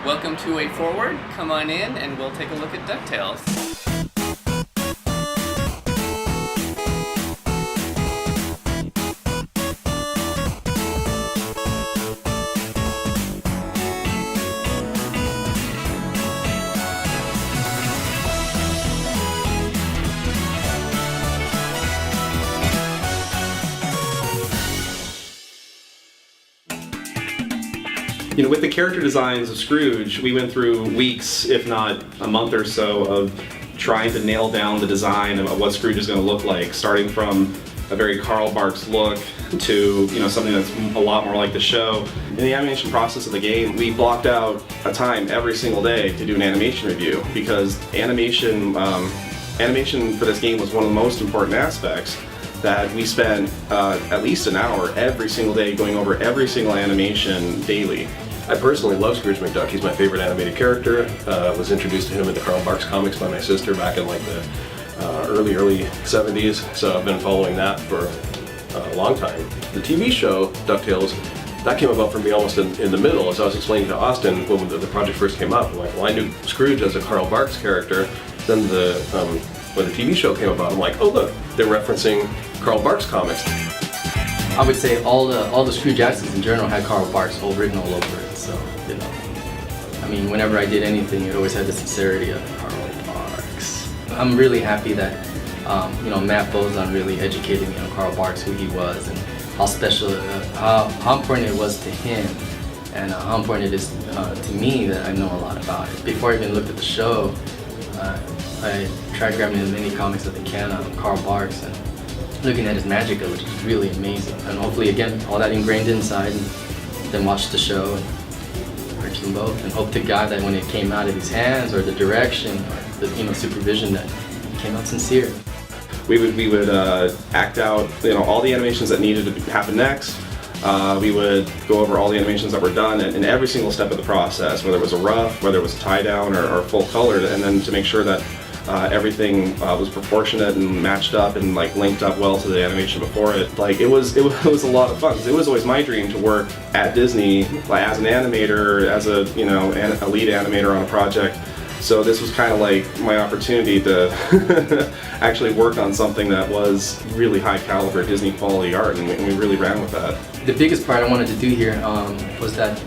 Welcome to Way Forward. Come on in and we'll take a look at DuckTales. You know, with the character designs of Scrooge, we went through weeks, if not a month or so, of trying to nail down the design of what Scrooge is going to look like, starting from a very Carl Barks look to, you know, something that's a lot more like the show. In the animation process of the game, we blocked out a time every single day to do an animation review, because animation for this game was one of the most important aspects. That we spent at least an hour every single day going over every single animation daily. I personally love Scrooge McDuck. He's my favorite animated character. Was introduced to him in the Carl Barks comics by my sister back in like the early 70s, so I've been following that for a long time. The TV show, DuckTales, that came about for me almost in the middle. As I was explaining to Austin when the project first came up, I'm like, well, I knew Scrooge as a Carl Barks character. Then when the TV show came about, I'm like, oh look, they're referencing Carl Barks comics. I would say all the Scrooge accents in general had Carl Barks all written all over it. So, you know, I mean, whenever I did anything, it always had the sincerity of Carl Barks. I'm really happy that, you know, Matt Bozon really educated me on Carl Barks, who he was, and how special, how important it was to him, and how important it is to me that I know a lot about it. Before I even looked at the show, I tried grabbing as many comics as I can on Carl Barks and looking at his Magica, which is really amazing. And hopefully, again, all that ingrained inside, and then watch the show and purchase them both, and hope to God that when it came out of his hands, or the direction, or the supervision, that it came out sincere. We would act out, you know, all the animations that needed to happen next. We would go over all the animations that were done in every single step of the process, whether it was a rough, whether it was a tie down, or full colored, and then to make sure that everything was proportionate and matched up and like linked up well to the animation before it. Like it was a lot of fun. It was always my dream to work at Disney, like, as an animator, as a a lead animator on a project. So this was kind of like my opportunity to actually work on something that was really high caliber Disney quality art, and we really ran with that. The biggest part I wanted to do here was that,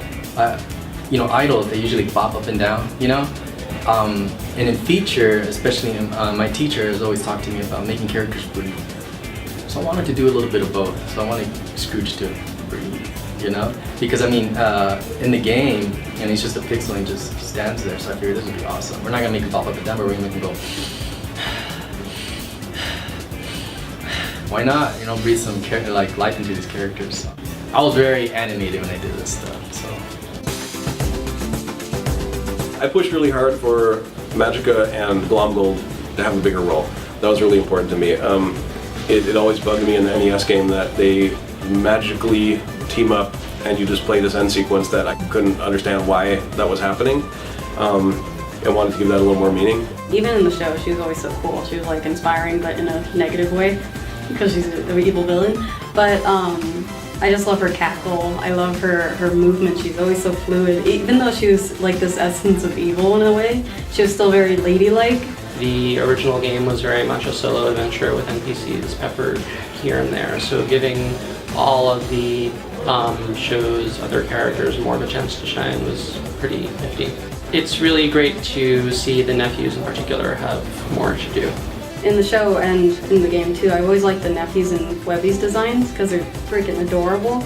you know, idols, they usually bop up and down, you know? And in feature, especially my teacher has always talked to me about making characters breathe. So I wanted to do a little bit of both. So I wanted Scrooge to breathe, you know? Because I mean, in the game, and he's just a pixel and just stands there, so I figured this would be awesome. We're not gonna make him pop up and down, but we're gonna make him go. Why not? You know, breathe some like life into these characters. So I was very animated when I did this stuff. So I pushed really hard for Magica and Glomgold to have a bigger role. That was really important to me. It always bugged me in the NES game that they magically team up and you just play this end sequence that I couldn't understand why that was happening. I wanted to give that a little more meaning. Even in the show, she was always so cool. She was like inspiring, but in a negative way, because she's an evil villain. But I just love her cackle. I love her movement. She's always so fluid. Even though she was like this essence of evil in a way, she was still very ladylike. The original game was very much a solo adventure with NPCs peppered here and there, so giving all of the show's other characters more of a chance to shine was pretty nifty. It's really great to see the nephews in particular have more to do. In the show and in the game too, I always like the nephews and Webby's designs because they're freaking adorable.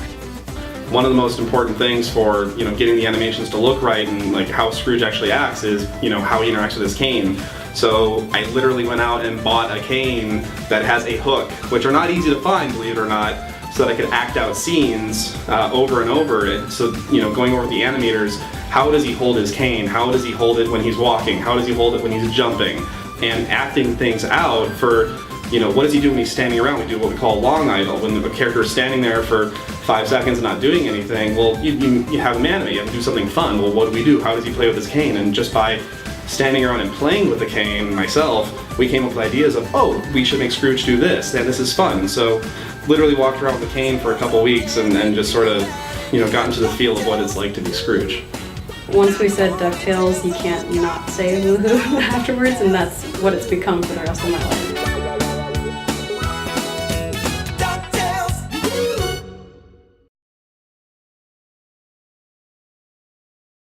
One of the most important things for, you know, getting the animations to look right and like how Scrooge actually acts is, you know, how he interacts with his cane. So I literally went out and bought a cane that has a hook, which are not easy to find, believe it or not, so that I could act out scenes over and over. So, you know, going over the animators, how does he hold his cane? How does he hold it when he's walking? How does he hold it when he's jumping? And acting things out for, you know, what does he do when he's standing around? We do what we call a long idle. When the character is standing there for 5 seconds and not doing anything, well, you have him animate, you have to do something fun. Well, what do we do? How does he play with his cane? And just by standing around and playing with the cane myself, we came up with ideas of, oh, we should make Scrooge do this, and this is fun. So literally walked around with the cane for a couple weeks and just sort of, you know, got into the feel of what it's like to be Scrooge. once we said DuckTales, you can't not say woohoo afterwards, and that's what it's become for the rest of my life.